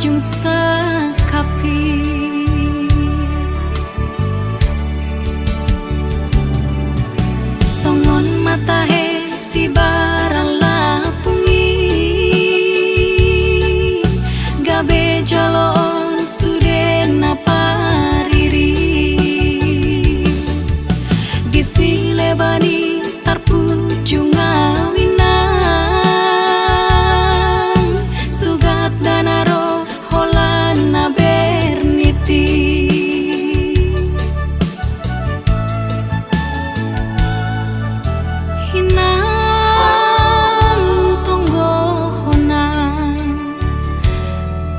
ujung sekapi. Tongon matahe si barang lapungi, gabe jalon sudena pariri, disilebani tarpuju ngawinang, sugat danaro holana berniti.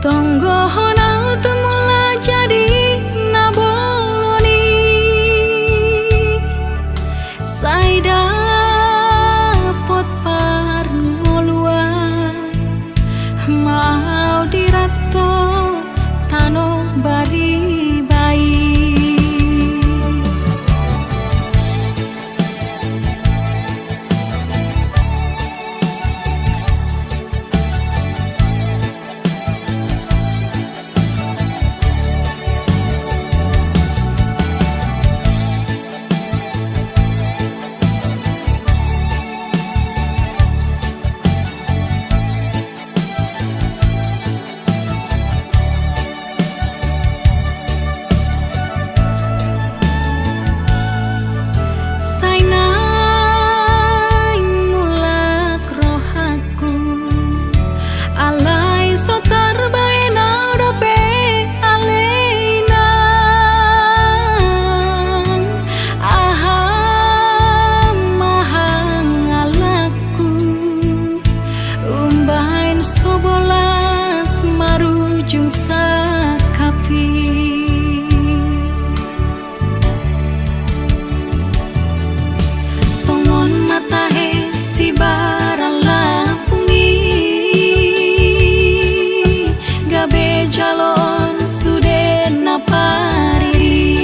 Tonggohona temula jadi naboloni, saya dapot par ngoluan, mau dirato tano bari bayi. Sobolas marujung sakapi. Tongon matahe si barang lapungi, gabe jalon sudena pariri,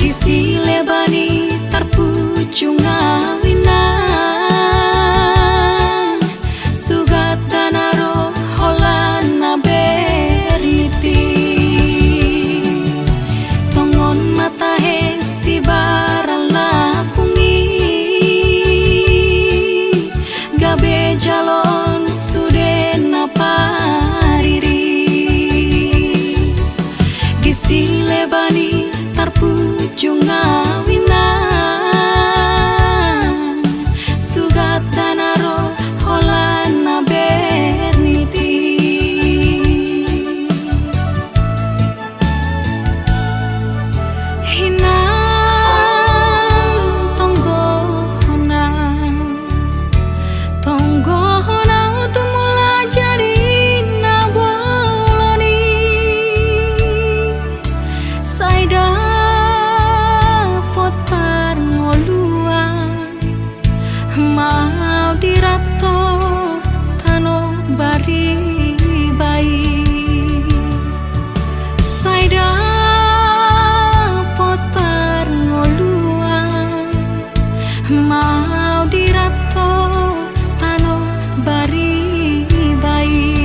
disilebani tarpuju ngawinang, jalon sudena pariri, disilebani tarpuju ngawinang, sugat danaro holana berniti. Tonggohona temula jadi naboloni, saya dapot par ngoluan, mau dirato tano bari bayi. Saya dapot par ngoluan, mau dirato bari bayi.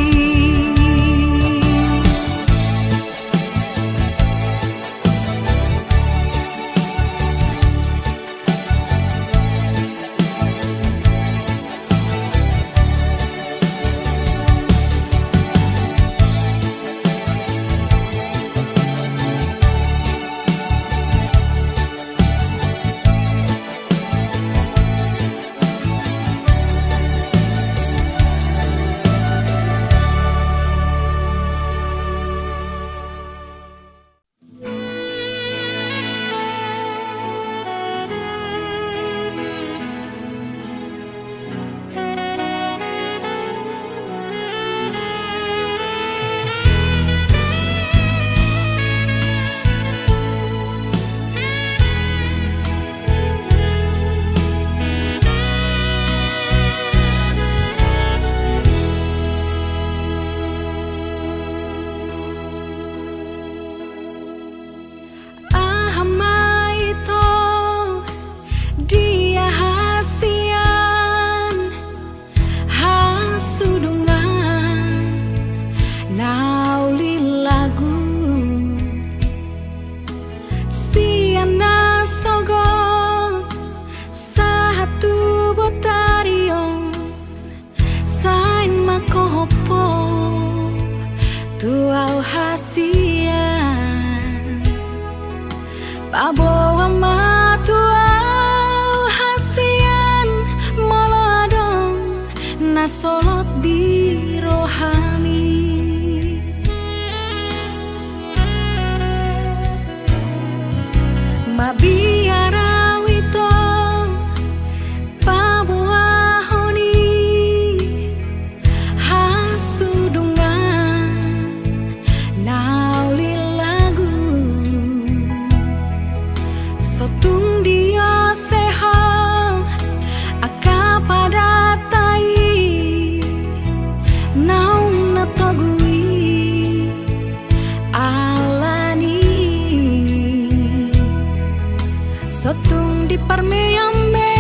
di parmeyame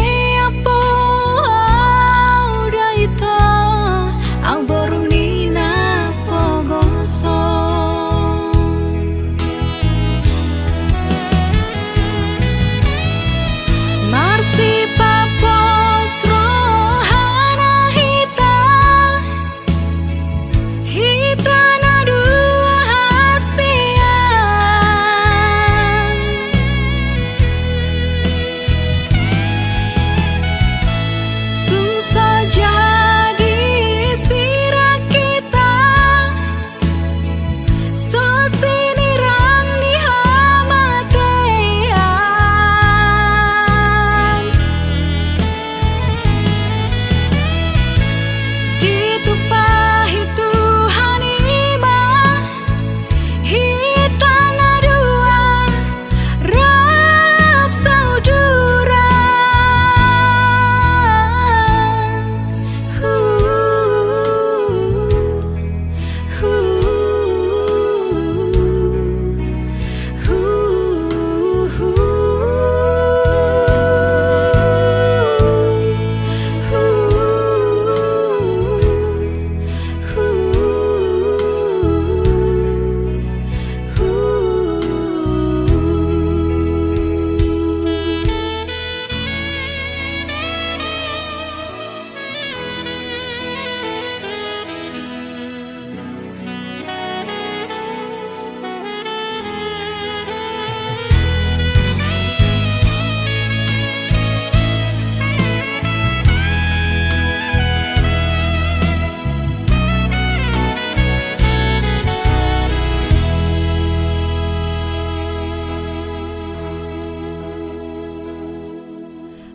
apo daito au borunina pogoso marsi papos rohana hita na dua hasian tungso jadi sirah kita so sinirang di hamatean ditupahi Tuhan imah hita na dua rap saudara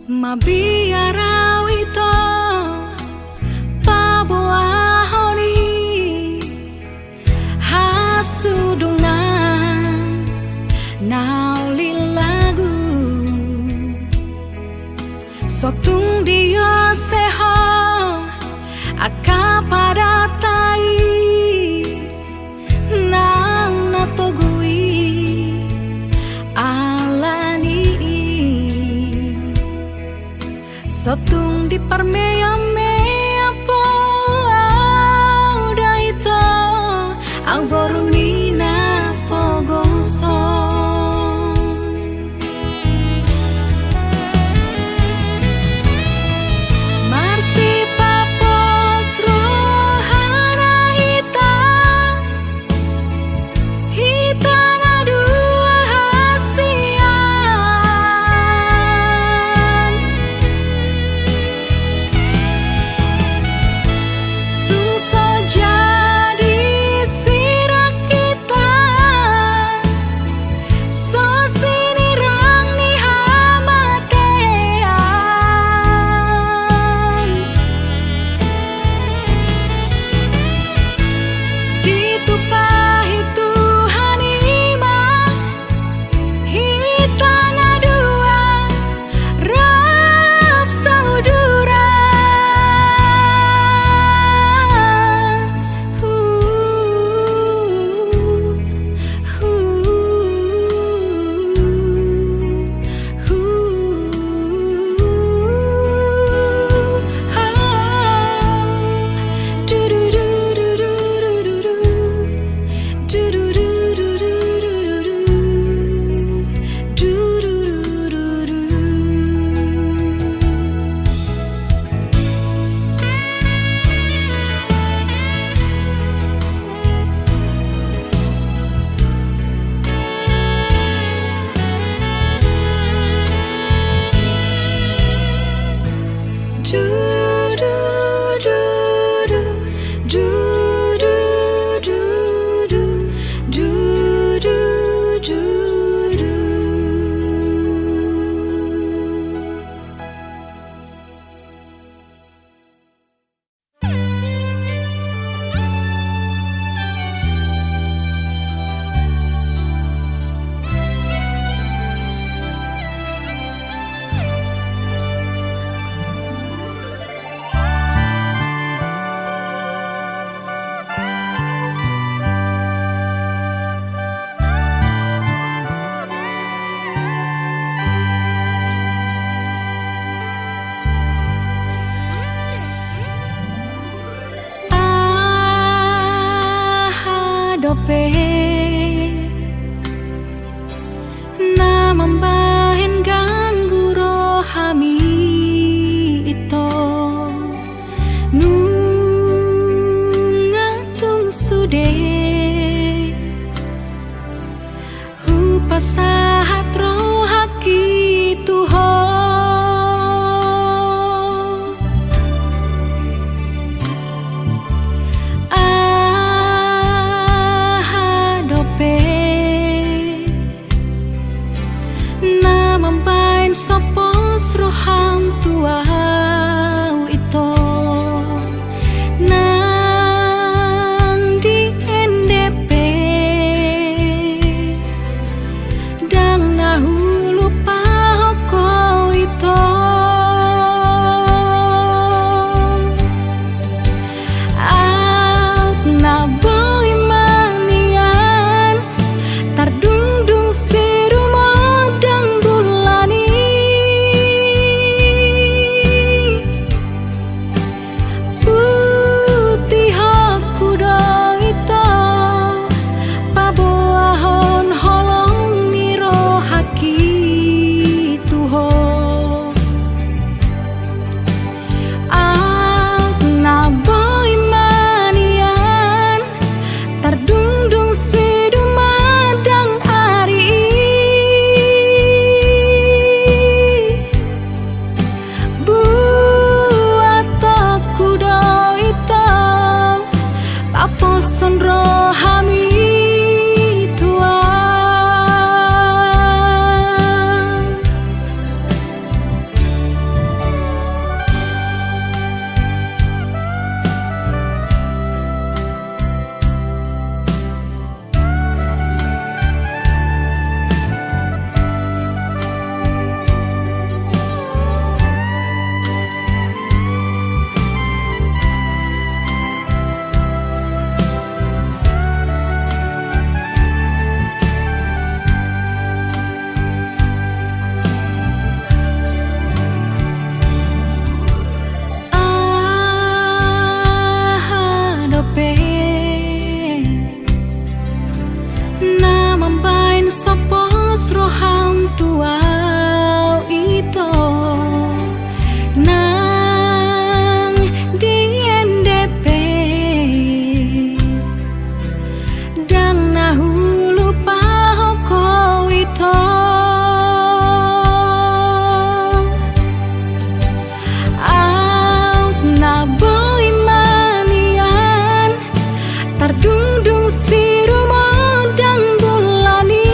mabiara wito pabuahoni hasudungan nauli lagu sotung dia seho aka tai nang natogui alani sotung dope na mambahen ganggu rohami ito nungatung sude upasahat rohaki Tuhan sapos roham tuau ito nang di NDP dang nahulu pahoko ito out na boy manian tardungdung si rumodang bulani son rohami tua sapos roham tuau ito nang di NDP dang nahulu pahoko ito out na boy manian tardungdung si rumodang bulani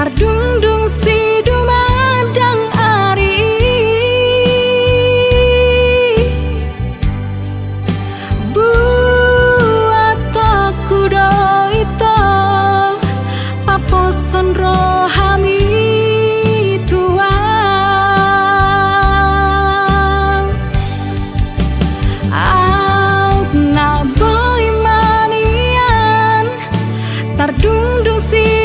tardungdung si dumadang ari buat aku do ito paposon rohami tua out na boy manian tardungdung si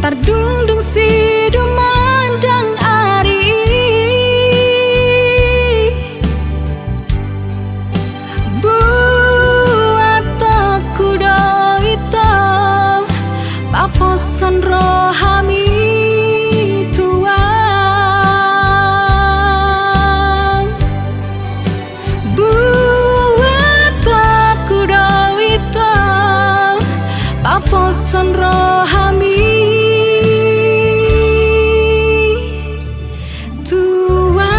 tardungdung si dumandang ari buat aku do ito paposon rohami tua buat aku do ito paposon rohami tua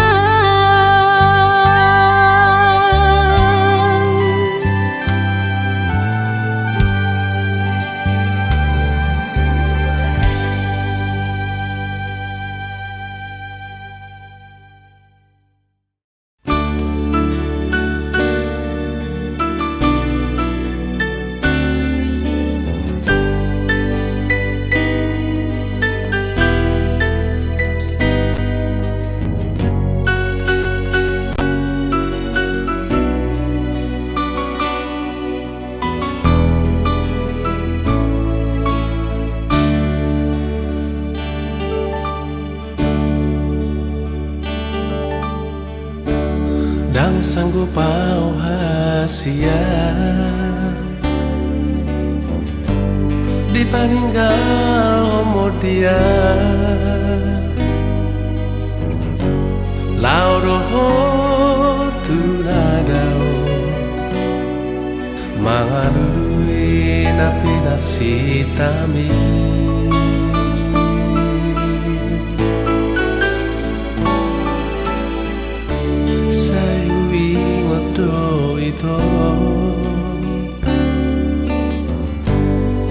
sanggup pau hasia dipaninggal homo dia laudoho tunadao mangalului napi narsitami sayui ngodo itu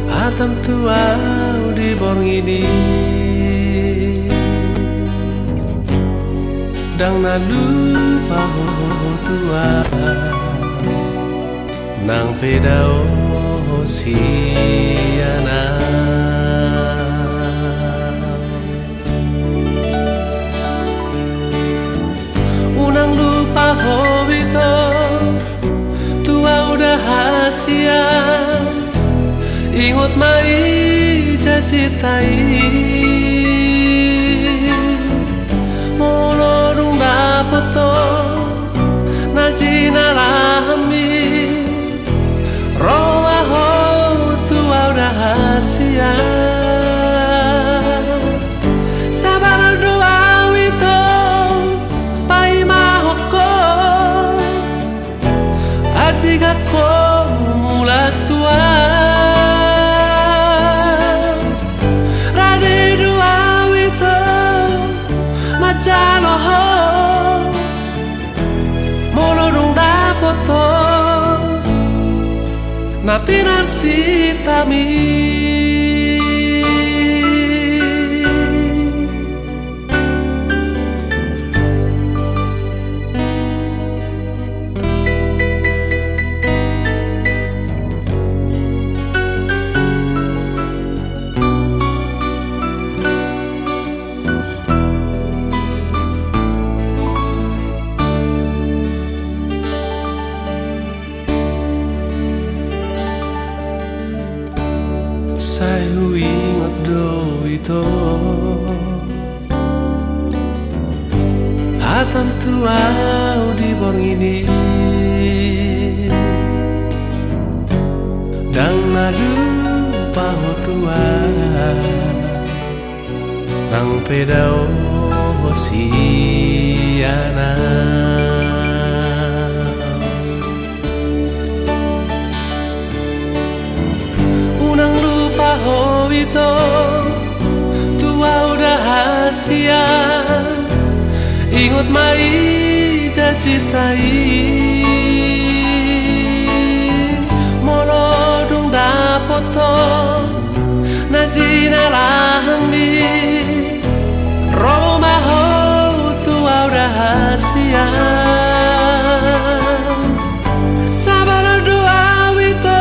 atam tua di borng ini dang nalu paho tua nang pedao siana unang lupa hobito tua udah hasia ingot mai cacitai molo rung dapoto najina lahami roa ho tua udah hasia sabar doa wito pai mahoko adiga ko mula tua rade doa wito macaloho mono rung dapoto napi narsitami sayu ingot do itu hatam tua di borng ini dang nadu paho tua nang pedao siana unang lupa hobito tua udah hasia ingot mai cacitai mono dung dapoto najina lahami roma ho tua udah hasia sabar doa wito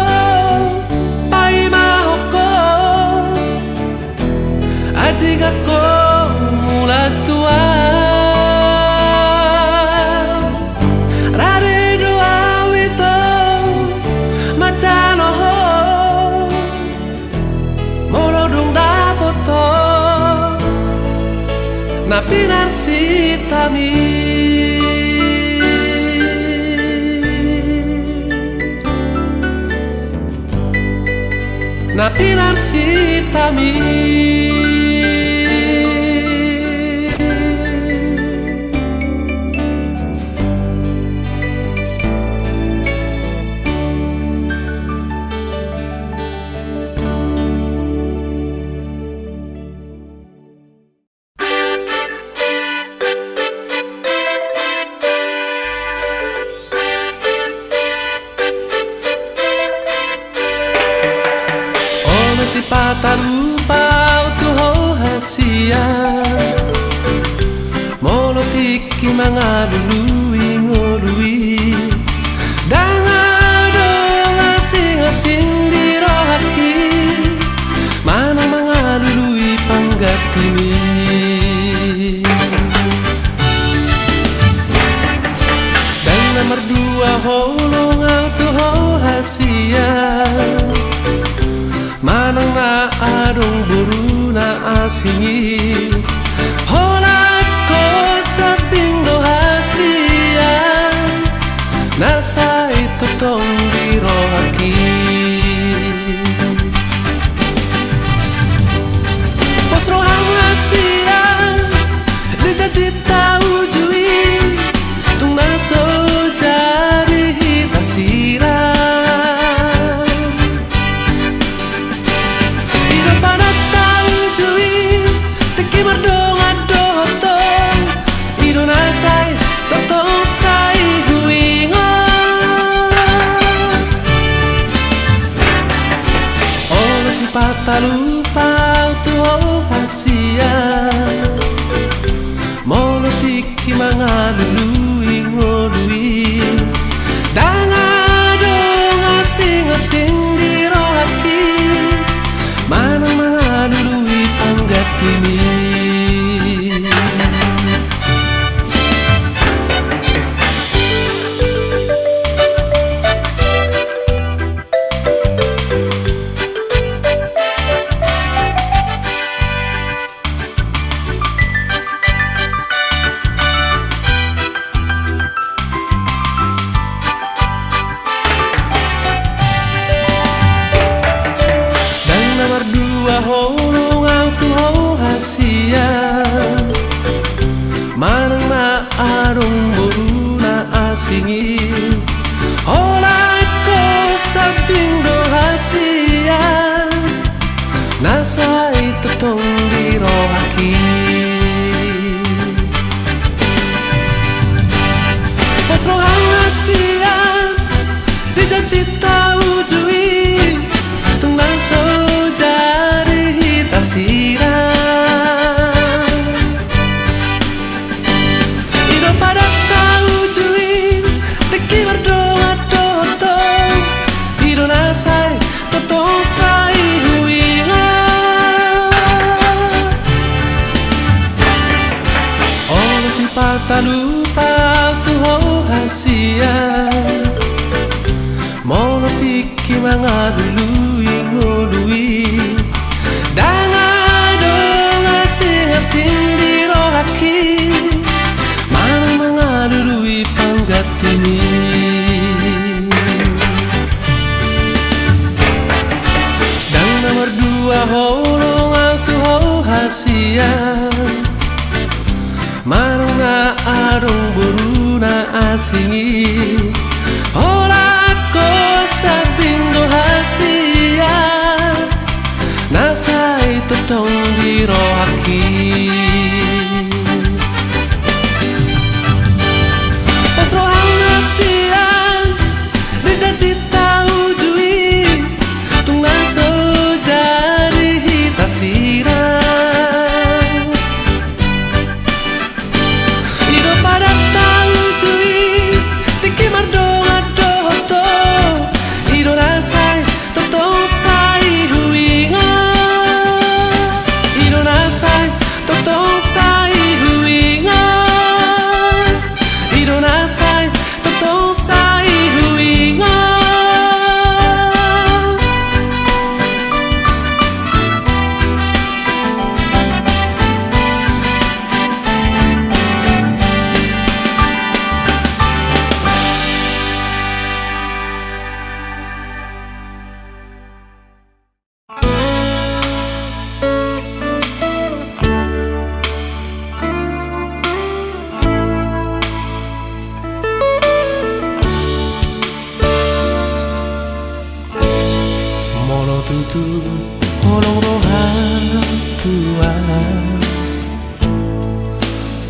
adiga ko mula tua rade doa wito macaloho mono dung dapoto napi narsitami napi narsitami si patalupa tu ho hasia mono tiki mga dului ngorui dangado ngasing-asing di rohaki mana mga dului panggatimi dan nomor dua holong tu ho hasia manang na adong buru na asingi holat ko sa tingdo hasia nasa itu tong dirohaki pos rohang asian dijanji tahu jui tung naso jadi hita siram ida pada tahu jui teki berdonga dotong ido nasai totong sai huingo oh si pata lupa tu hasia mau tiki mangalului ngolui dangadong asing-asing dirohaki mana mangalului panggatimi holong auto hasia manang na arong buru na asingi olay ko sabing do hasia nasa ito tong dirohaki pas rohang hasia dijanji tahu jui tung nangso jadi hita siram ido pada tahu jui teki berdoa dotong ido nasai totong sai huinga oh si pata lupa tu hasia mau tiki mangalului ngolui dangadong asing-asing dirohaki mana mangalului panggatini dang nomor dua holong auto hasia mana na arong buru na asingi olah ko sabing do hasia nasa itu tong dirohaki pas rohang asian dijanji tahu jui tung naso jadi hita siram ido pada tahu jui tiki mardonga dotong ido nasai totong sai huinga ido nasai totong sai huinga ido nasai totong sai huinga tutu holong rohang tua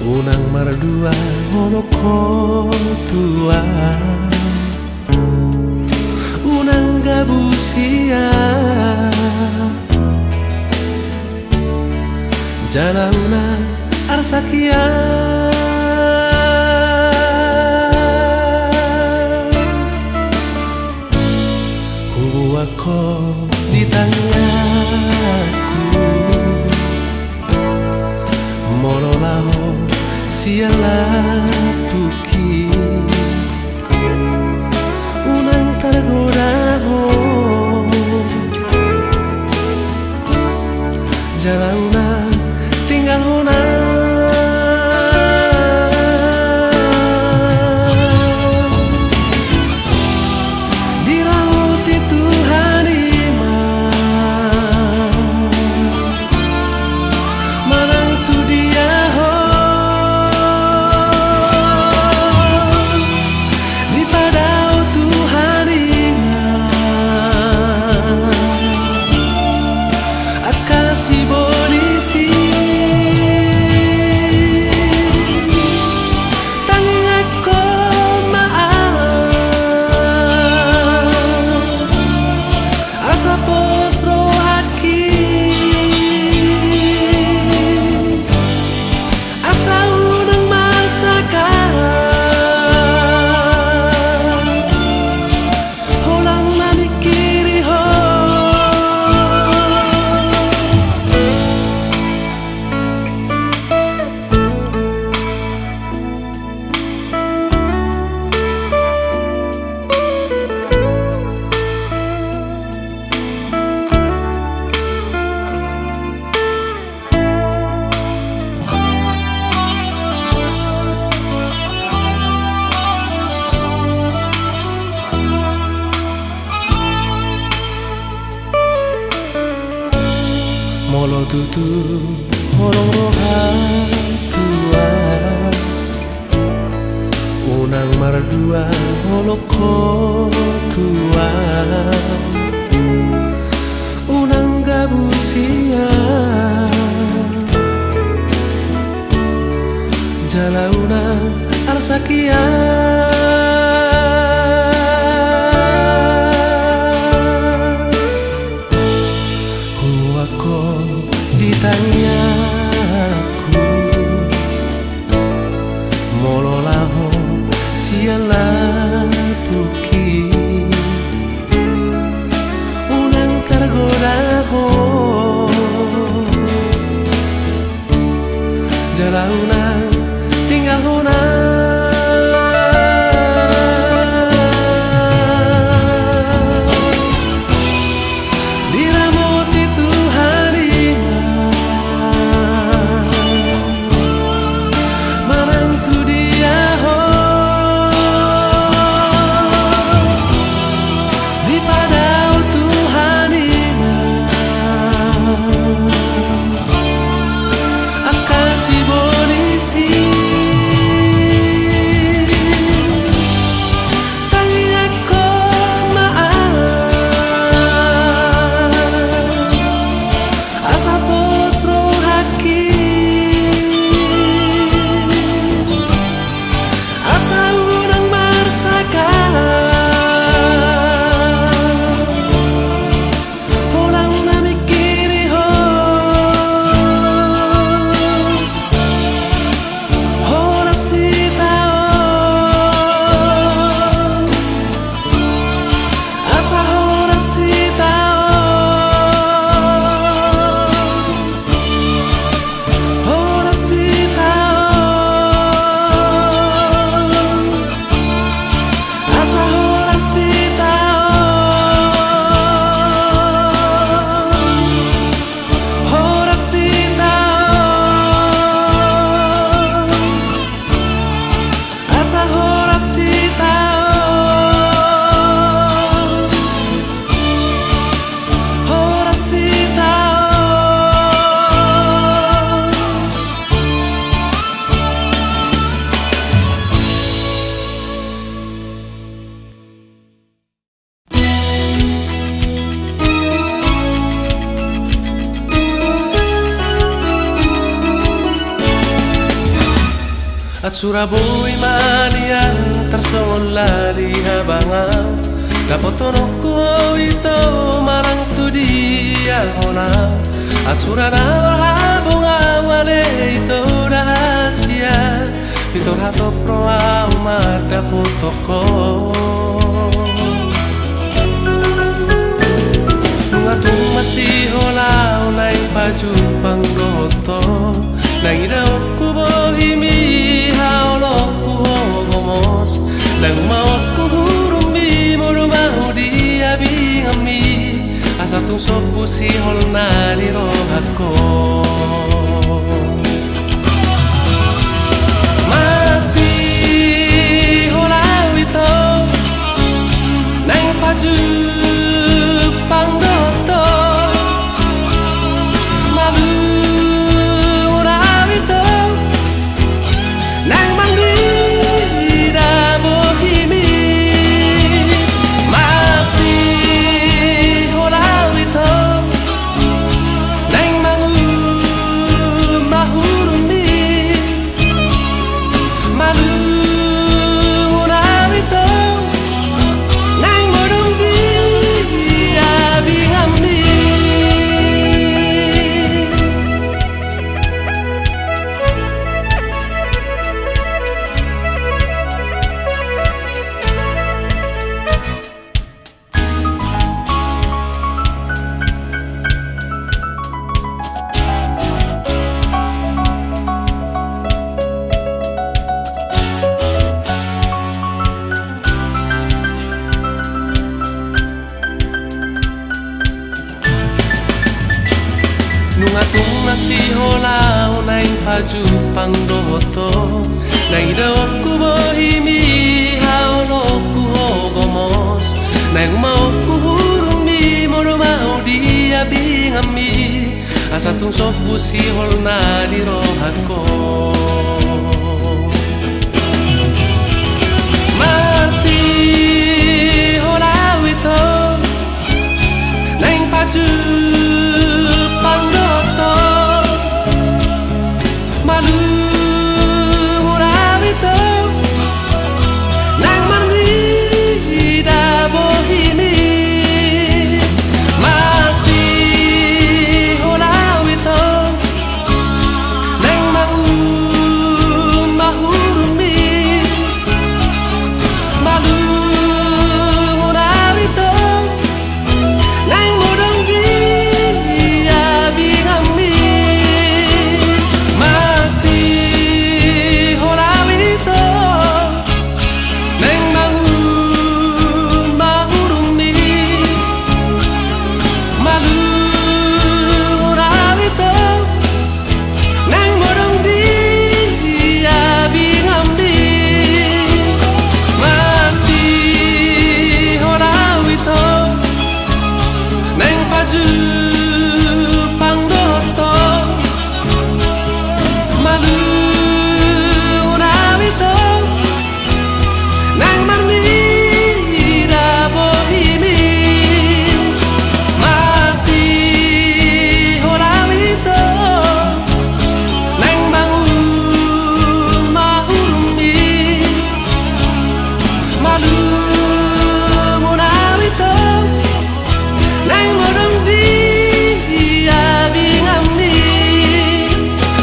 unang mardua holoko tua unang gabusia jalauna arsakia huwako ditanyaku monolaho siala puki unang tergodaho jalauna tinggal hona tutu horong rohan tua unang mardua holoko tua unang gabusia jalauna arsakia huwako ditanyaku mololaho siala puki unang kargodaho jalauna tinggal hona diramoti Tuhan ima menantu dia ho di padau Tuhan ima akasi polisi at suraboy manian tersongola di habangau kapotonok ko ito marang dia hona at surana habong awale ito rahasia pitor hato proa umada potoko nungatung masih hola unay pajupang doto nang idaw ko bohimi haolok ko hogomos nang maot ko hurumi morumau dia bingami asa tung sopu si holna di rohatko masih holau ito nang pajupang doto nungatung masih holau naing pajupang doto nang idawak ko bohimi haolok ko hogomos nang mau ko hurumi moromau dia bingami asa tung sok busi hol na di rohako. Masih hola wito neng paju pandoto malu wito nang marni da bohini. Masih hola wito neng mau mahurumi malu wito nang modong dia bingami. Masih hola wito neng mau mahurumi malu wito nang modong dia bingami. Masih hola wito neng paju pangdoto malu wito nang marni da bohimi. Masih hola wito neng mau mahurumi malu wito nang modong dia bingami.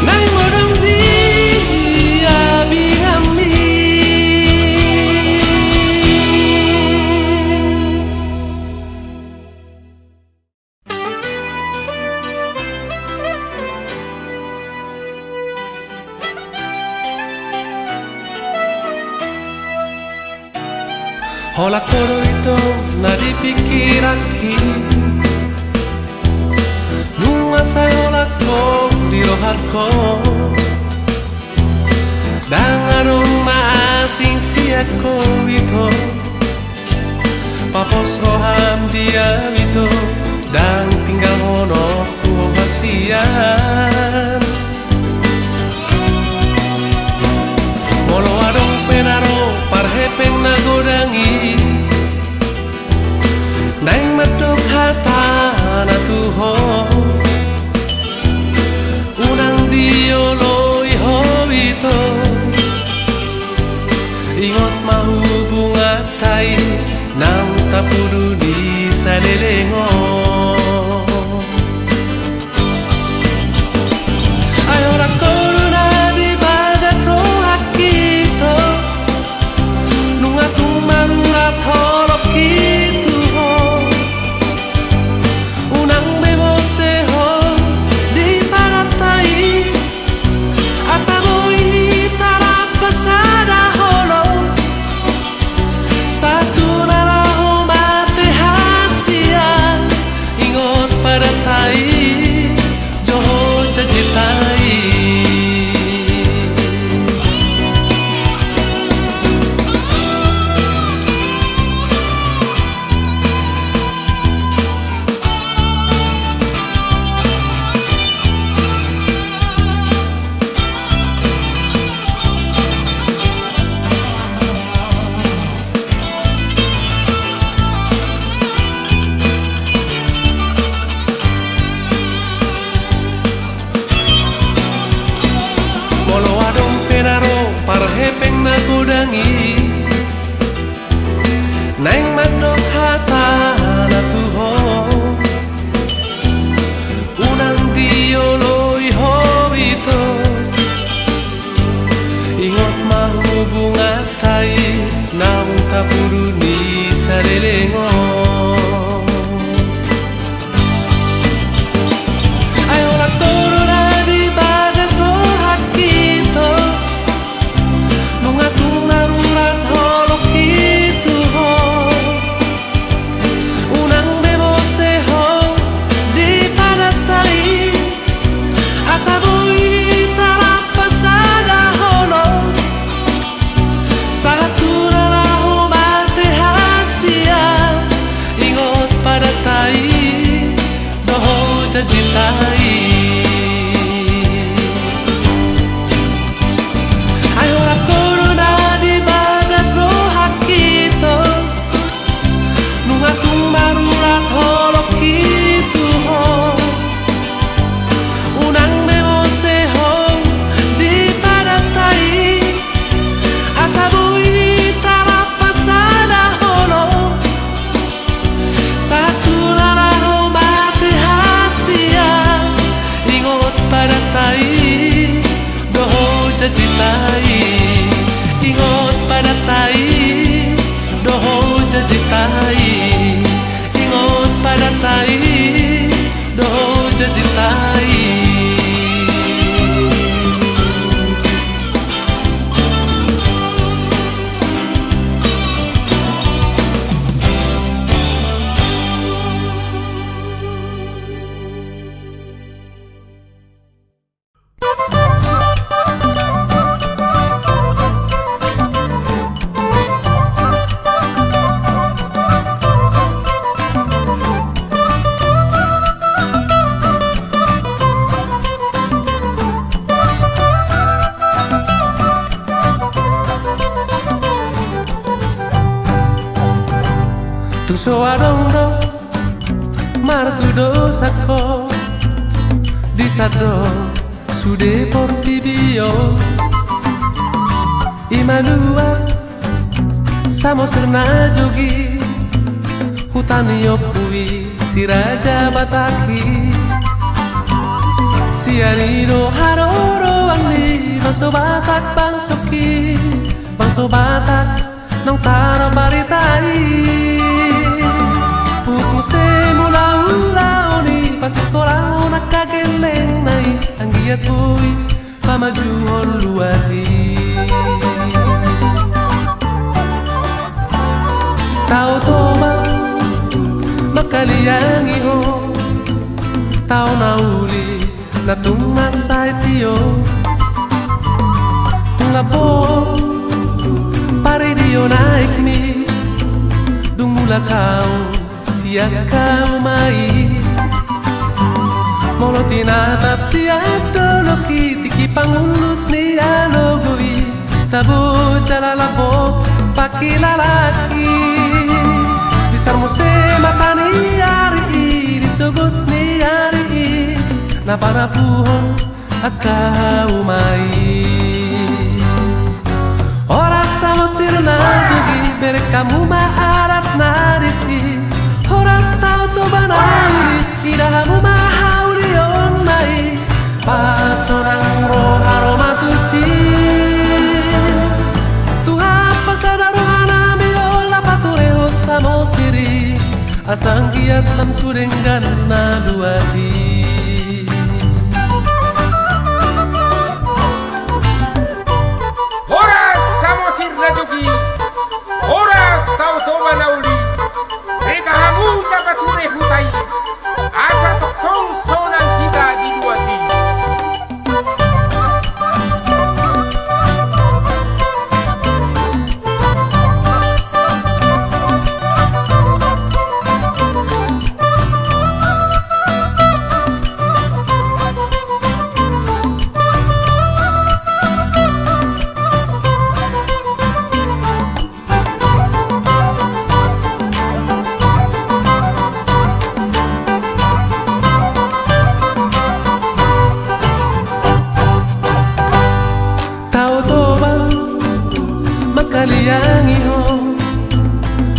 Nang modong dia bingami. Hola koro itu na di pikiranki nunga sayola ko di roharko dang arong maasing siako itu papos roham dia itu dang tinggal hono ku hasian molo adong penaro parhepeng na godangi nang madok hata na tuho unang dioloi hobito ingot mahubungat tay nang tapudu di salelengo. Ayo rakoro na di bagas rohak kito nunga tung marurat holok kito unang bebose ho di paratai asa mo ini tarap pasada holo satu naraho mate hasia ingot paratai joho cacitai. Molo adong penaro parhepeng na godangi nang madok hata na tuho unang dioloi hobito ingot mahubungat tay nang tapudu ni salelengo. Ayo rakoro na di bagas rohak kito nunga tung narurat holok kito unang bebose ho di paratai asa bui tarap pasada holo satu naraho mate hasia ingot paratai doho cacitai. jajitai ingot pada tai do jajitai. Tu so arondo martudo sacco di sadro sude portibio imanua samo serna jogi hutani opui si raja bataki si arino haroro ani baso batak bangsoki baso batak nang taro baritai. Pukuse mula-ula ni pasikola nakageleng nai anggiat bui pamajuhon luari. Tao toba makaliang iho tao nauli na tumasay tiyo tung labo pare dio naik mi dung mula kau siap kau mai molo tinatap siap dolo kitiki pangulus ni alogoi tabo jalalapo paki lalaki bisar muse matani ari disogot ni ari na para puhon akau mai ora samo sirna jogi berkamu maarat narisi horas tau to banauri idahamu mahauri onai pas orang roh aromatusi Tuhan pasada rohana biola patureho samo siri asang giat lam tudenggan na duadi. Horas samo sirna jogi horas tau to banauri Rekahamu kapature hutai asa toktong sonan kita di dua di. Kaliang iho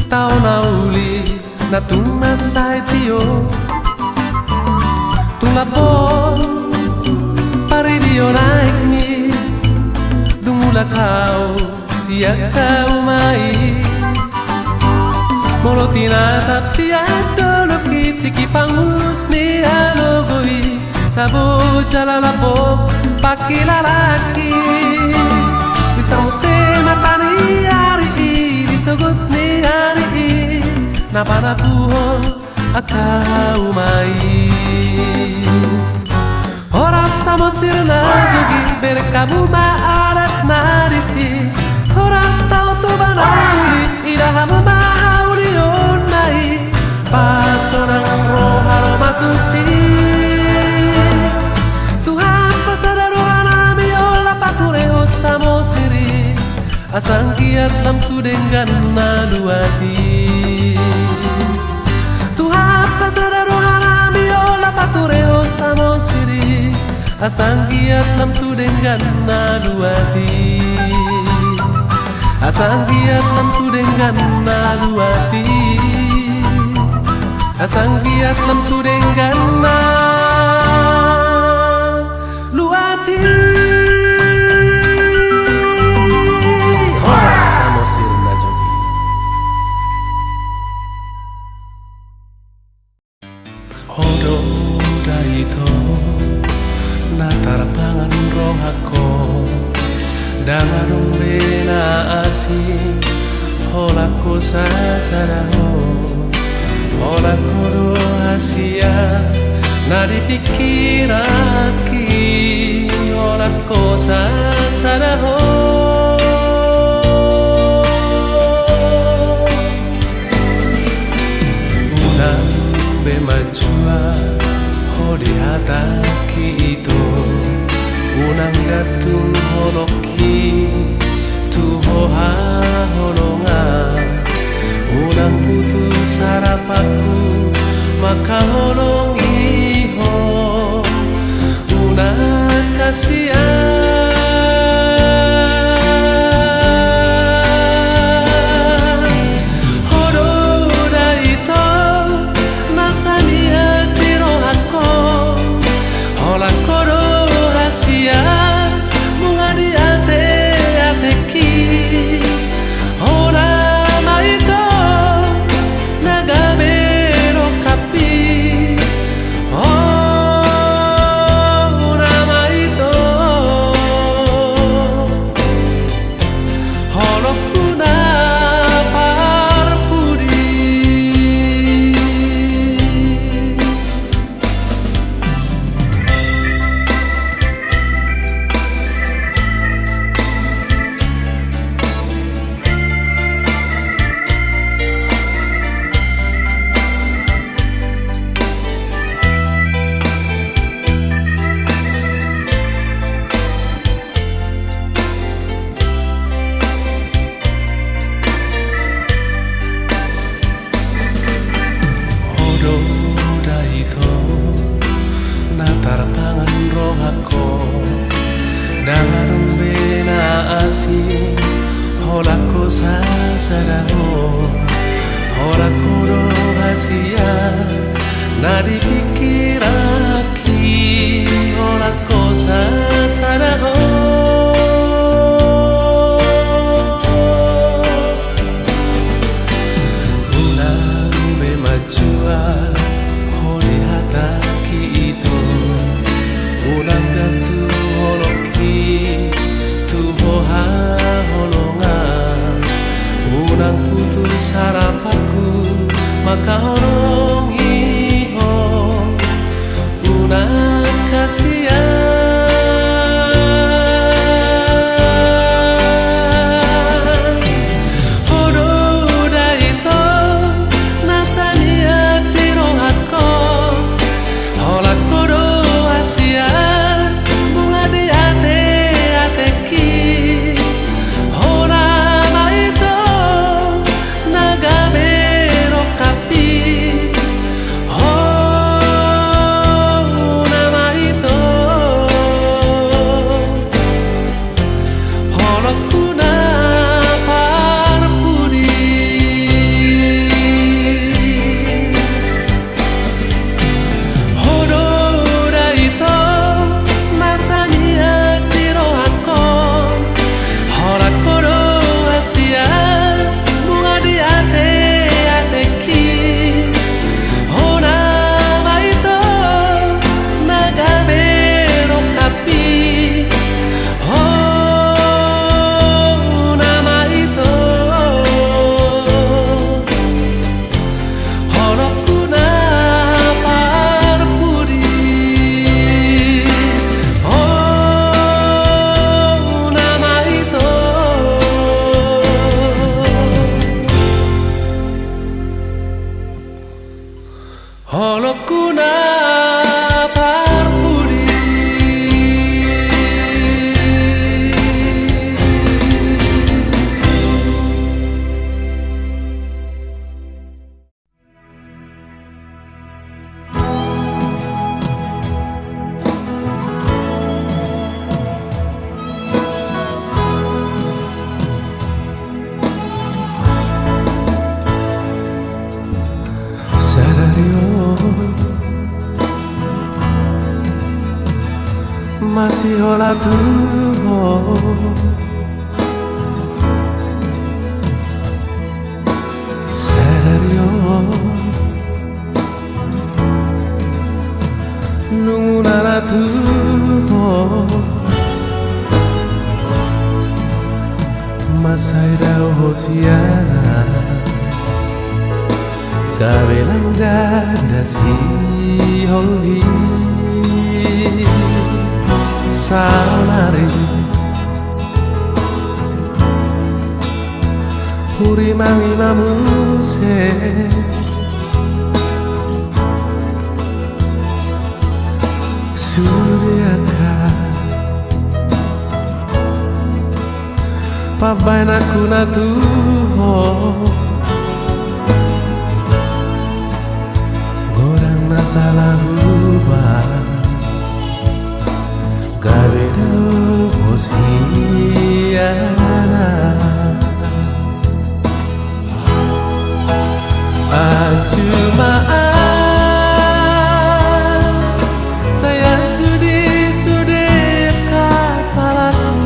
tao nauli na tumasay tiyo tulapo pare dio naik mi dumula kau siap kau mai molo tinatap siap dolo kitiki pangulus ni alogoi tabo jalalapo paki lalaki bisa muse matani ari disogot ni ari na para puhon akau mai horas samo sirna jogi berkamu maarat narisi horas tau to banauri idahamu mahauri onai pas orang roh aromatusi Tuhan pasada rohana biola patureho samo siri asang giat lam tudenggan na duadi. Tuhan pasada rohana biola patureho samo siri asang giat lam tudenggan na duadi. Asang giat lam tudenggan na duadi. Asang giat lam tudenggan na luati. Horas samo sirna jogi Danganong benaasing hola cosa saraho, hola koro hasia nadi pikiraki, hola cosa saraho. Unang bemajua hodi hataki ito, unang gatung holoki tuho holonga, unang putus harapaku maka holong iho, unang kasihan horoda ito nasania tiro ako, hola koro hasia mungadi ate ateki, hola maito nagamero kapi, hola maito holo kuna parpudi. Ododa ito natarpangan rohako, danganong benaasing hola cosa saraho, hola koro hasia nadi pikiraki, hola cosa saraho. Unang bemajua hodi hataki ito, unang gatu holoki tuho holonga, unang putus harapaku maka holong iho, unang kasihan horoda ito nasania tiro ako, hola koro hasia bunga di ate ateki, hola maito nagamero kapi, hola maito holo kuna parpudi. Hododa ito nasania tiro ako, hola koro hasia bunga di ate ateki, hola maito nagamero kapi, hola maito holo kuna parpudi, hola maito holo kuna parpudi. Sarario masih hola tuho, sarario nungunara tuho, Kabelang ganda si Holly Salari Huri mangi mamuse Suryaka Pabai naku na tuho Gorang na salah ubah Gabedo Hosiana Ajumaan Saya judi sudeka salahku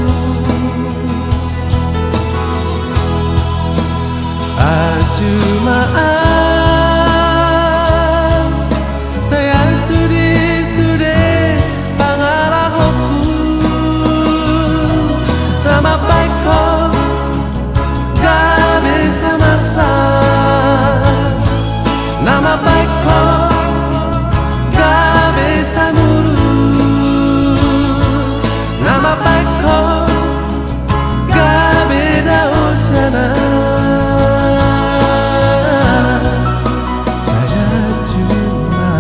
Ajumaan Saya judi sude pangalahoku Nama baikku gak bisa masa Nama baikku gak bisa nurut Nama baikku gak beda usiana Saya cuma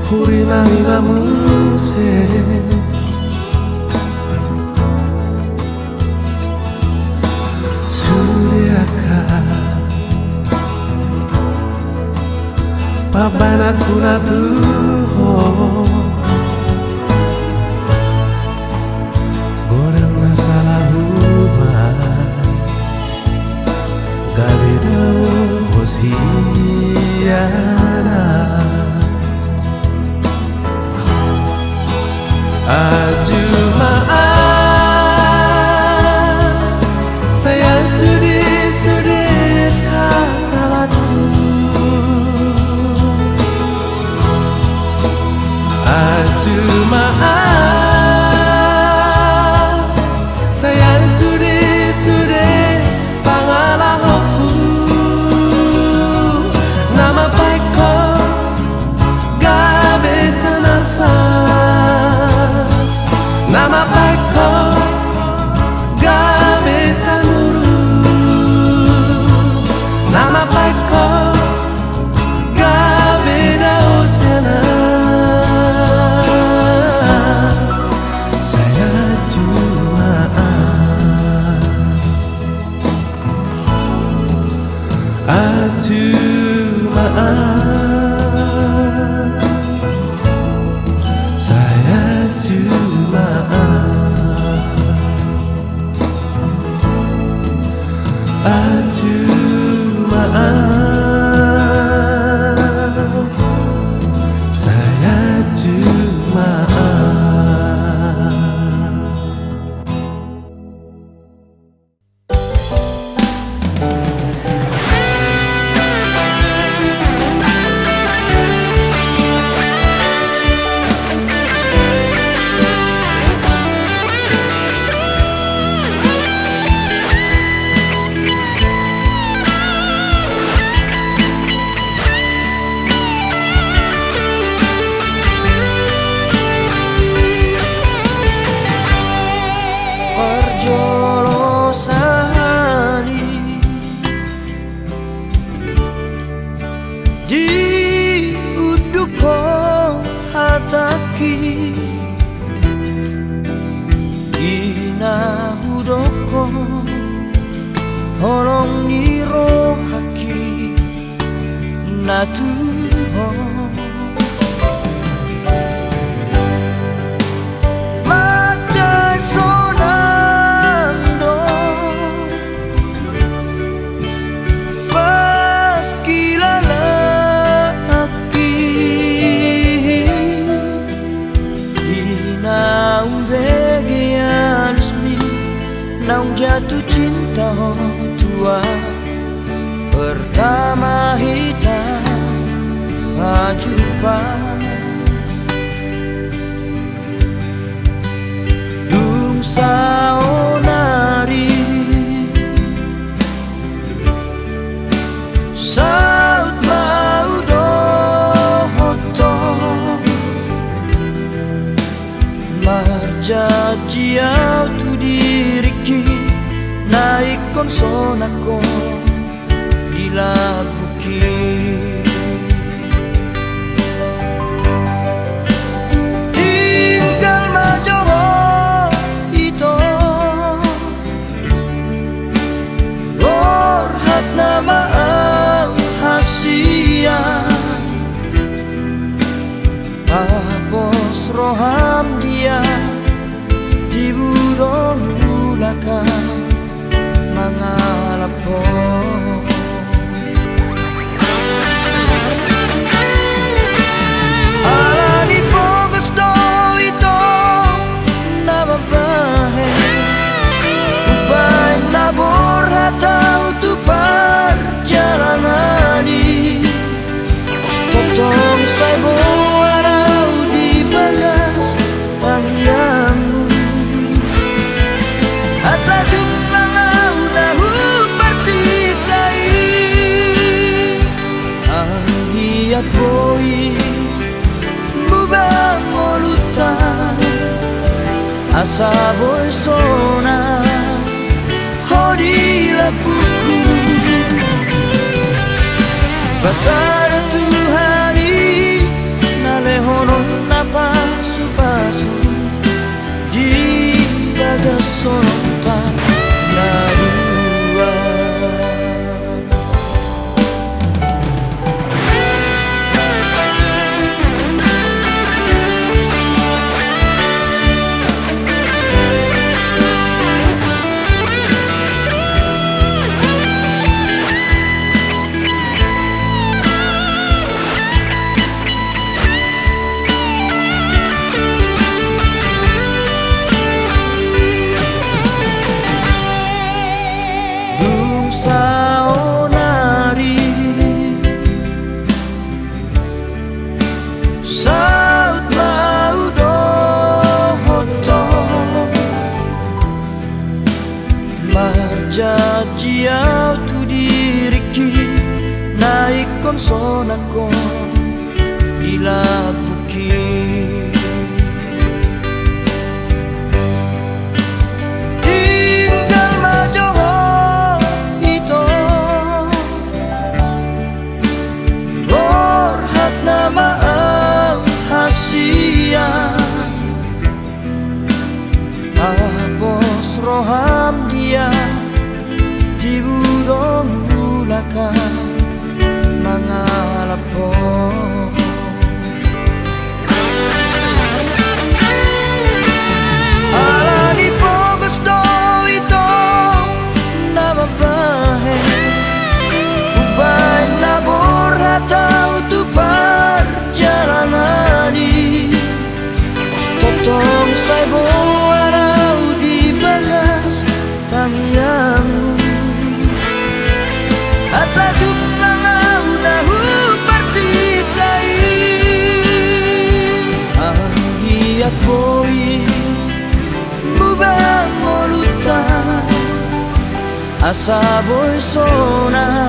Huri mangi mamuse Suryaka Pabai naku na tuho Gorang na salah ubah Gabedo Hosiana Ajumaan Saya judi sudeka salahku Ajumaan Saya judi sude pangalahoku Nama baikku gak bisa nasa Nama baikku gak bisa nurut Nama baikku gak beda usiana Saya cuma Saya cuma Saya cuma Holong niro haki natuho Maca sonando Bakil jatuh cinta tua pertama kita jumpa. Dung saonari saut mau dohoto marjajiau tu diriki naik konsonako dilabuki. Tinggal majoho itu Borhat nama hasia Abos roham dia Tiburong ulaka mangalapo. Alani pogas do ito nababahe Ubay nabor hatau tu perjalanani Totong saibo arau di bagas tangyamu Asa jumpa ngau nahu persitai Anggiat boi Mubang moluta Asa boi sona Hodi lapuku Basar tu hari Nalehonon napasu-pasu Di bagas sonota narua. Saonari saut mau dohoto marjajiau tu diriki naik konsonako dilabuki. Tinggal majoho itu Borhat nama hasia Abos roham dia Tiburong ulaka mangalapo. Alani pogas do ito nababahe Ubay nabor hatau tu perjalanani Totong saibo arau di bagas tangyamu Asa jumpa ngau nahu persitai Anggiat boi Mubang moluta Asa boi sona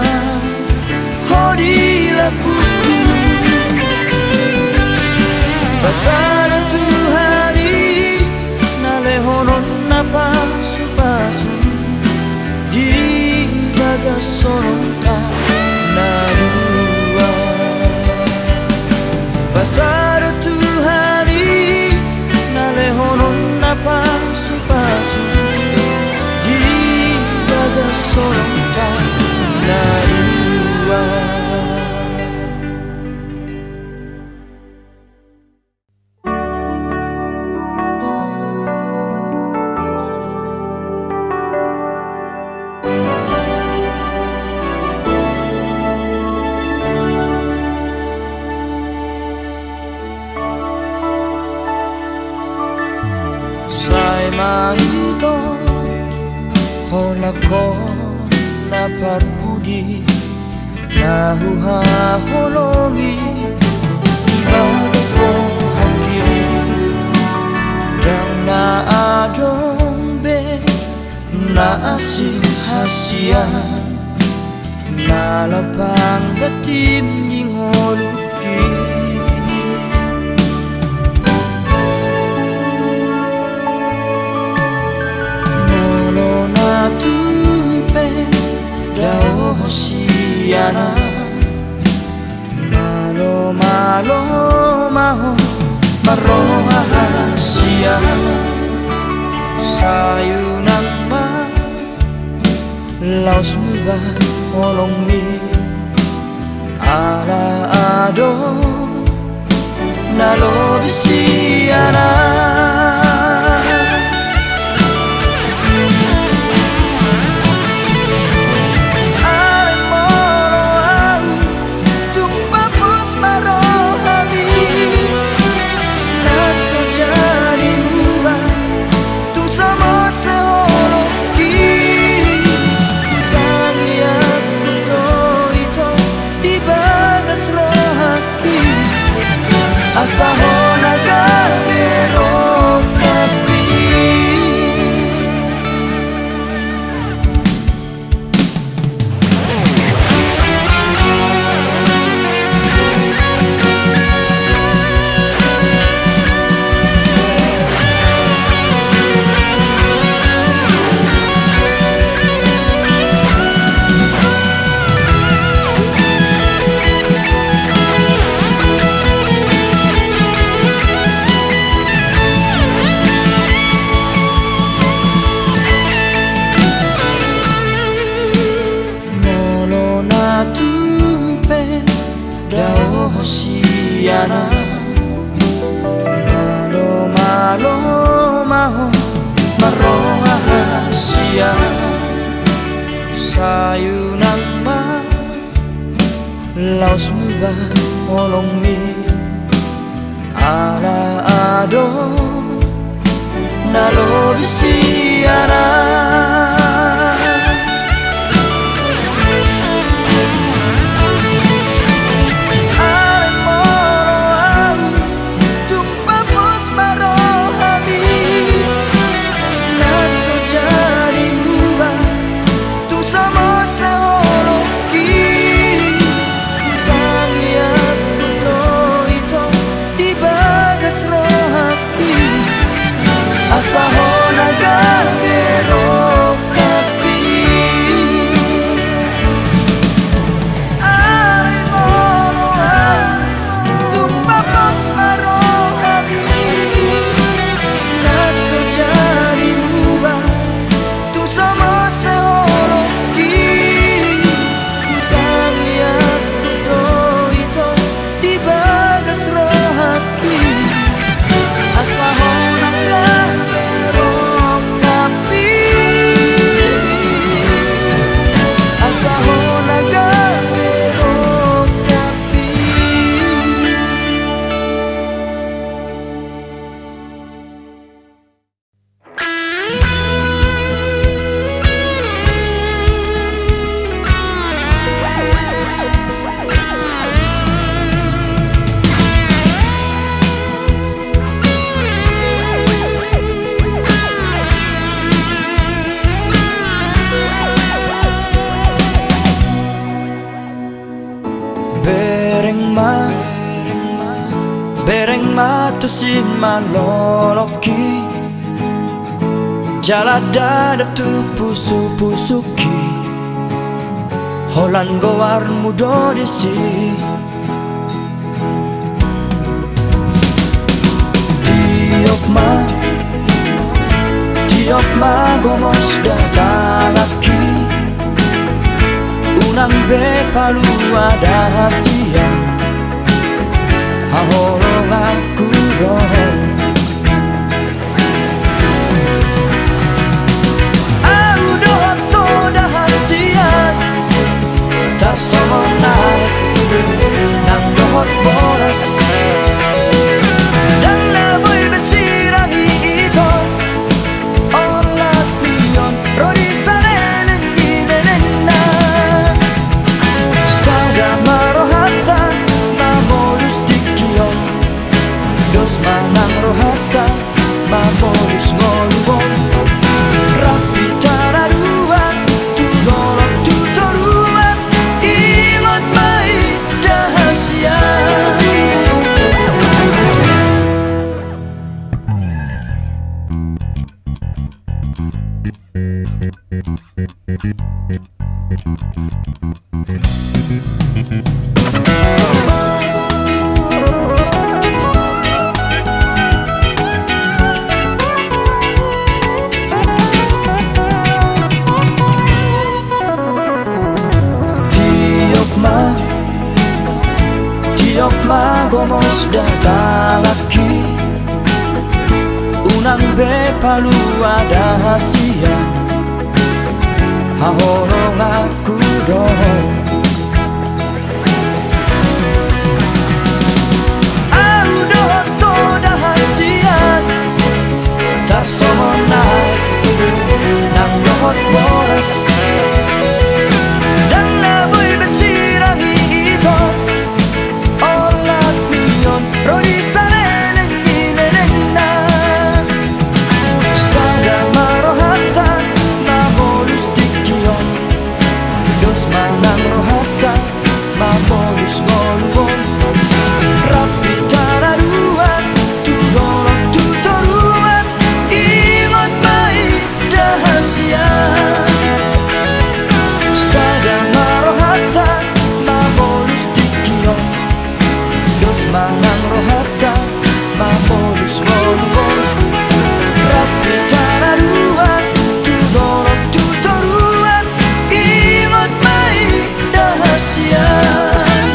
Hodi lapuku Basar tu hari Nalehonon napasu-pasu Di bagas sonota narua. Basar tu hari Nalehonon napasu-pasu Di bagas sonota narua. lakon na parbudi nahuhahulongi ibagas mo hangin yang naadong be naasing hasian nalapang datim ningoluki molo na tumpe dao hosiana malo malo maho maroha hasia sayunang ma laos muba olong mi ala ado nalo bisiana Asaho nagamero kapi hosiana malo malo maho maroha hasia sayunang ma laos muba olong mi ala ado nalo bisiana asaho nagamero kapi ay molo tumpapos marohami naso jadi muba tu sama seoloki tangi aku itu di bagas rohaki asaho bereng matu si maloloki jala dadap tu pusu-pusuki holan gowar mudo disi tiop ma gomos datangaki unang be palu ada siang hahorong aku dong aku doh to dahasian tak somonai nang dohot boras dan naboy besirangi ito olat mion rodi sale komos datalaki unang be palu ada hasia hahorong aku dong audo to dah hasian tak somonai nang dohot boras dan naboy besirangi ito olat mion rodi saleleng nineneng na sada marohata na modus tikion dos manang rohata ma modus ngoluon rapi tararuan tudolong tutoruan ingot mai dahasian sada marohata na modus tikion dos manang rohata ma modus ngoluon rapi tararuan tudolong tutoruan ingot mai dahasian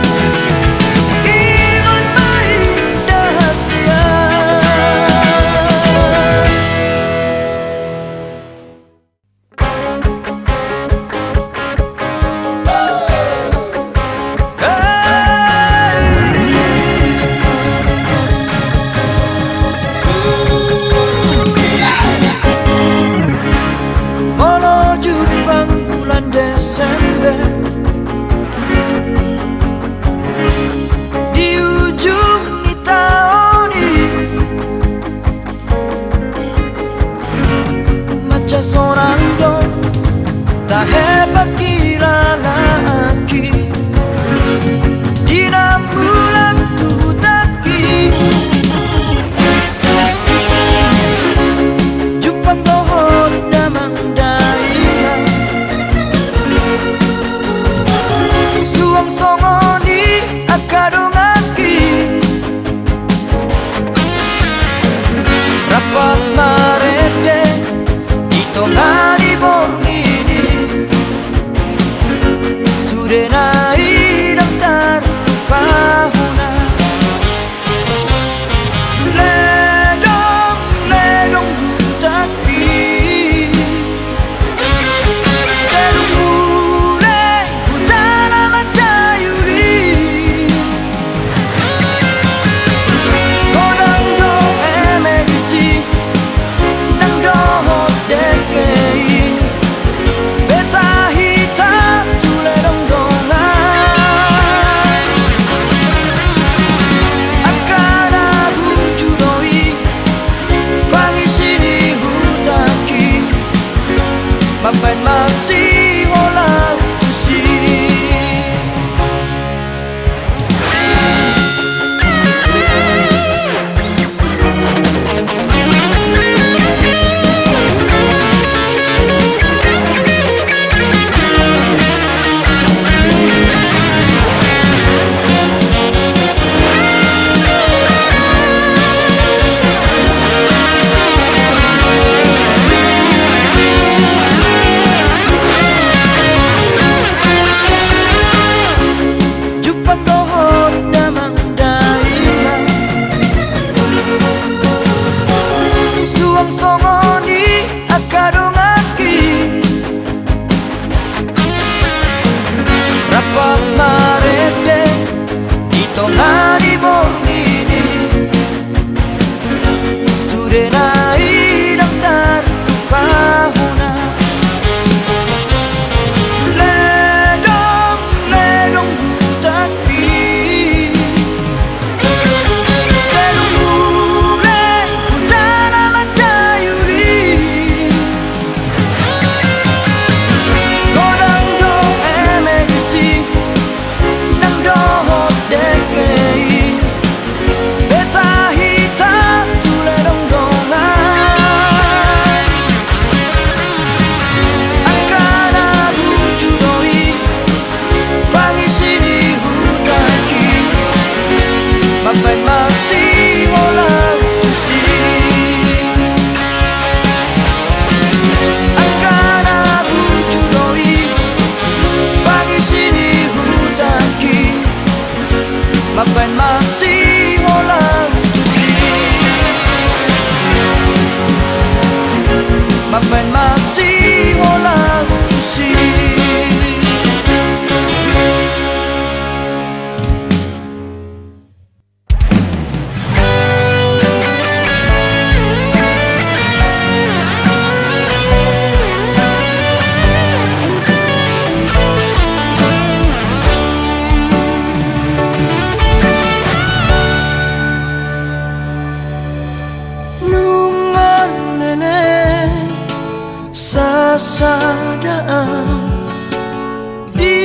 di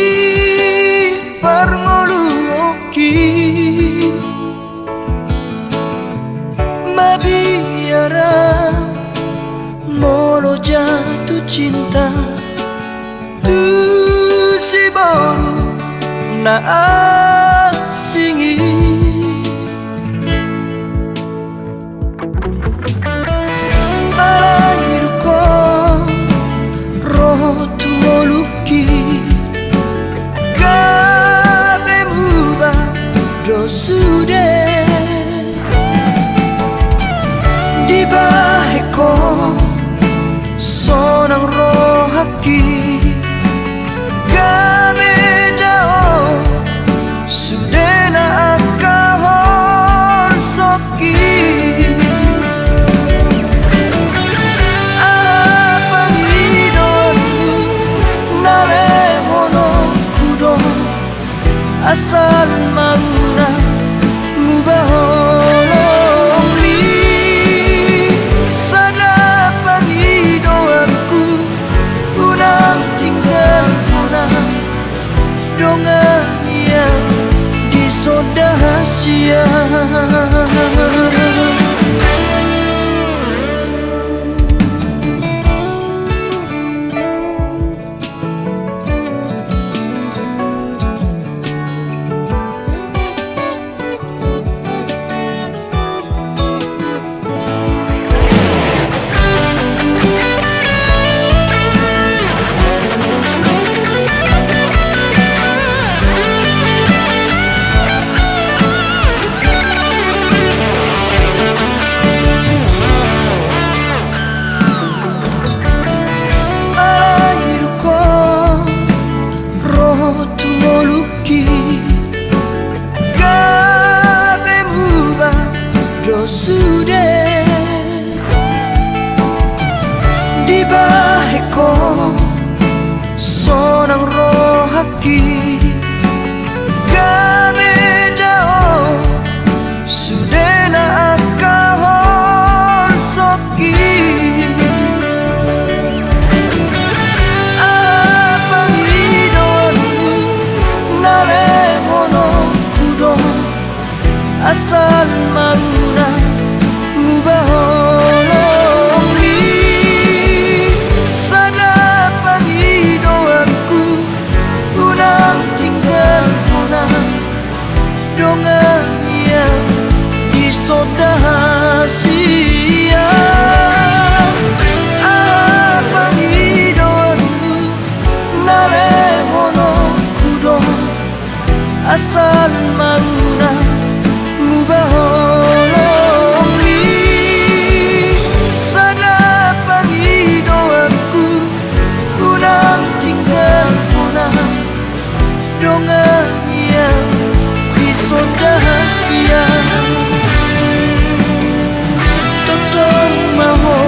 perngoluki mabiara molo jatuh cinta tu si baru na asingi alairuko roho tu moluki kabe muba dosude di baheko sonang rohaki kabe dao sudena akahon soki apang idonmu nalemono kudo asal mauna mubaholo sanapang idoanku unang tinggal muna dongan yang disodahasia sudah di baheko sonang rohaki kami dao sudah na akahon soki apa idonmu nalemono kudo asal mauna mubaholomi sana pangidoanku unang tinggal muna dongan yang disodahasia apa idoanmu nalemono kudo asal mauna mubaholomi sana pangidoanku unang tinggal muna dongan yang disodahasia totong maho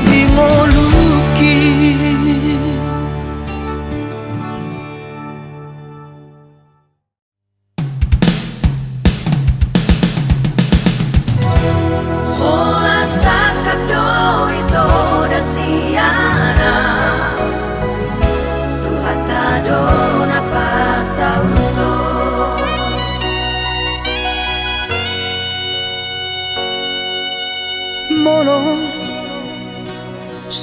mingoluki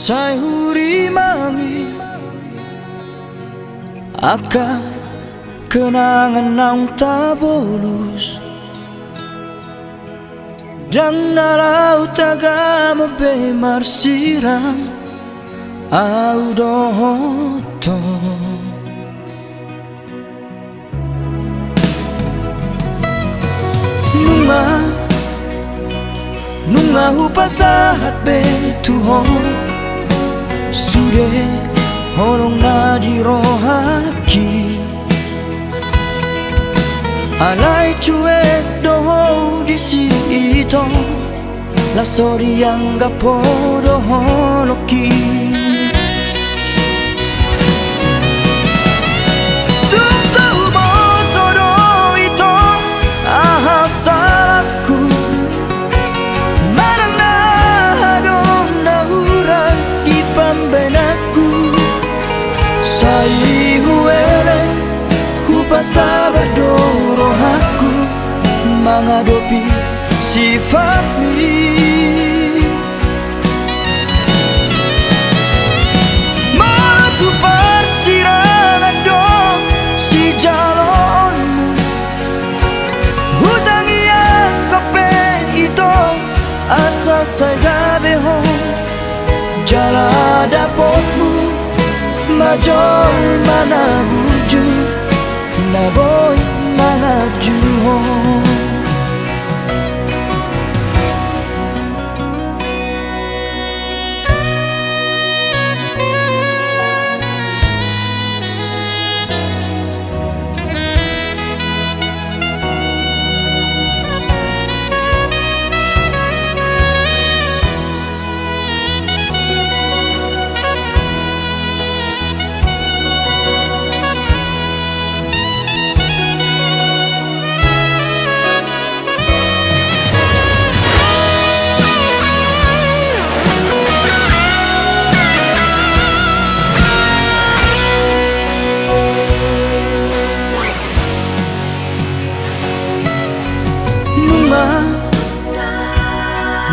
Sai huri mami aka kenangan nang tabolus dan nalau tagamo be marsirang au doto nunga hupasahat be tuhon sude honong na di rohaki alai cuek doho di sito la sori yang gapodo honoki tung sau moto do ito ahasaku marang na hadong nahuran di pambenaku menghadapi sifatmu. Matu persirangan dong si jalonmu, hutang yang kepen itu asa saya behong. Jala dapotmu majol mana buju na boy mangaju hong.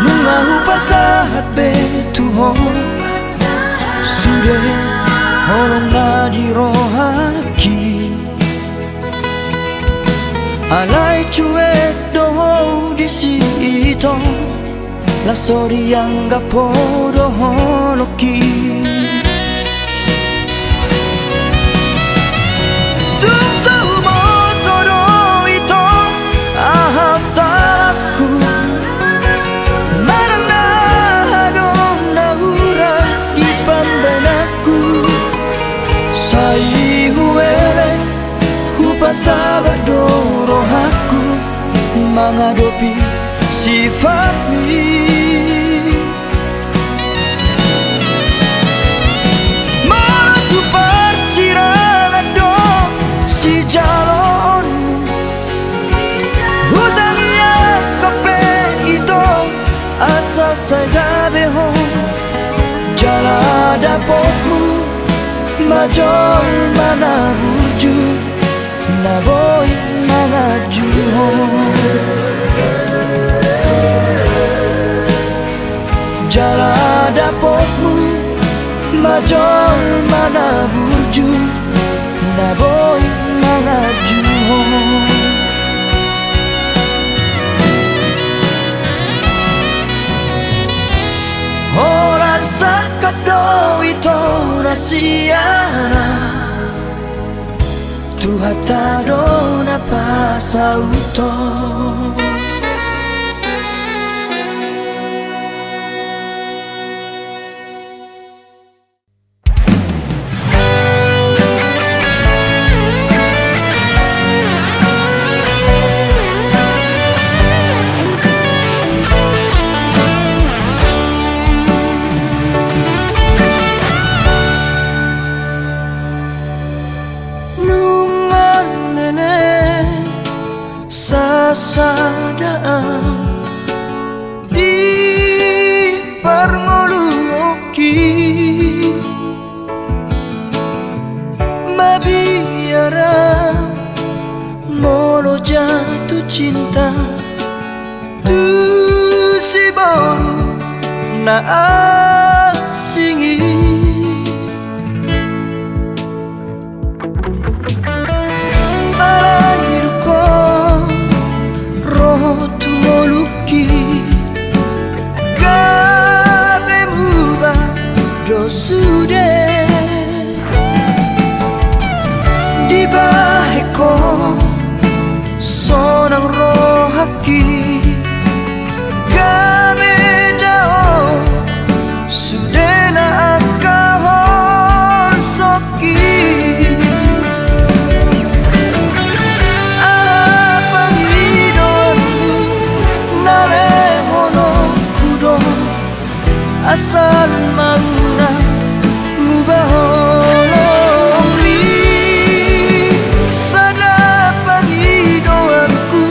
Nungahu pasahat betuho sudah holong na di rohaki alai cuek doho di situ la sori yang gapo doho loki tung sau moto do ito ahasaku sai huele hupasabat doro aku menghadapi sifatmu. Matu persirangan dong si jalonmu, hutang yang kepen itu asa saya behong. Jala dapotmu majol mana buju na boy mangaju hong. Jala dapotmu majol mana buju na boy mangaju hong. Orang sakap do itu rasiana Tuhan tak do napa sauto. Sasadaan di parngoluoki mabiara molo jatuh cinta tu si baru na asingi tumoluki kabe muba dosude di baheko sonang rohaki kabe dao sudena akahon soki. Asal mauna mubaholomi sadapa hidoanku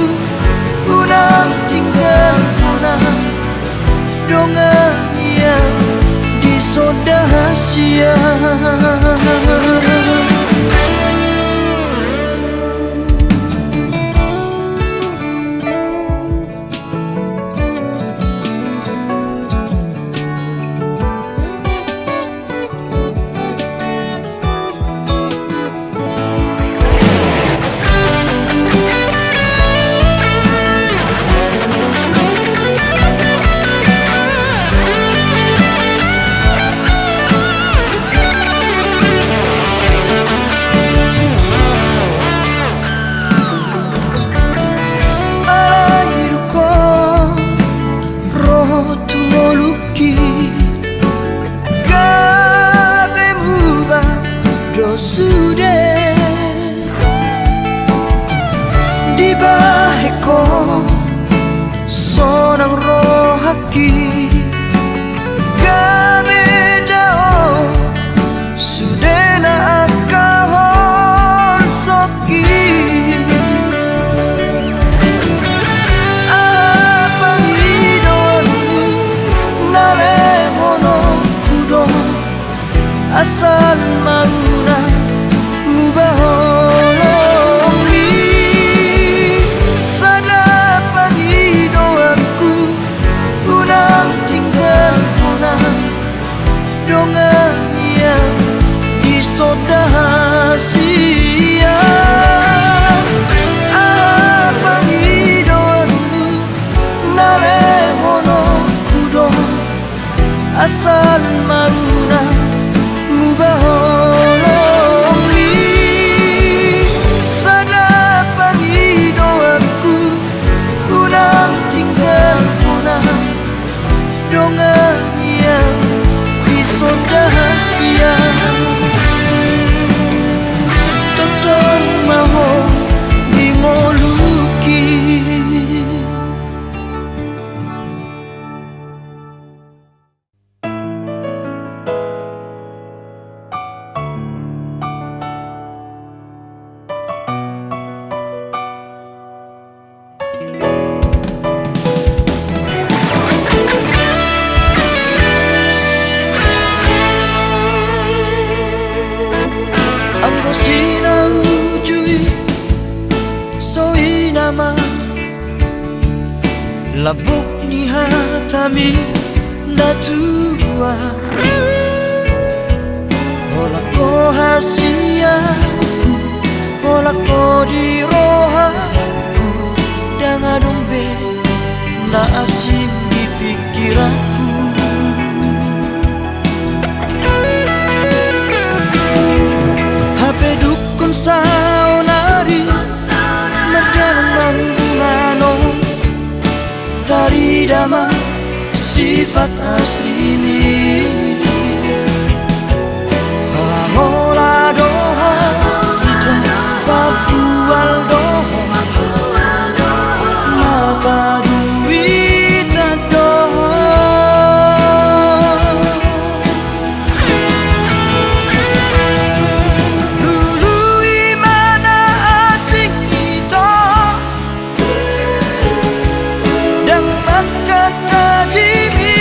unang di baheko sonang rohaki kabedao sudena akahon soki apang idonu nalehono kudo asal mauna mubaholongi sadapan hidoaku unang tinggal hona dongan yang isodahsia apang hidoaku nalehono kudo asal mauna mubaholongi sadapan hidoaku unang tinggal hona dongan yang isodahsia toton maho ngoluki. Anggo sinaujui soinama labuk ni hatami natua hola ko hasiaku hola ko di rohaku dengan dombe na asing di pikiranku hape dukun saunari merdalam mano tari dama sifat asli ni pamola doha itu papual doha mata duit doha dulu imana asing itu dan makan tajimi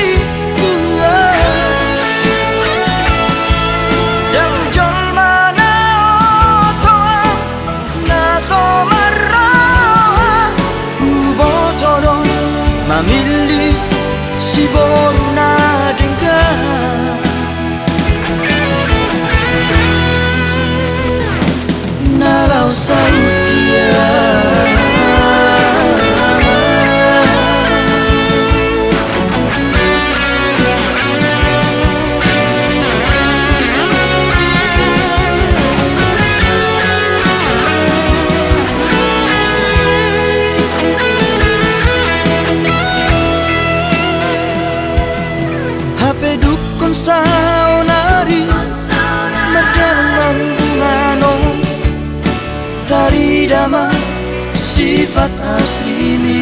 dan jol mana otoa naso marah ubotodon mamili si boruna dengar nalau saya hape dukun saunari merdalam mano tari dama sifat asli ni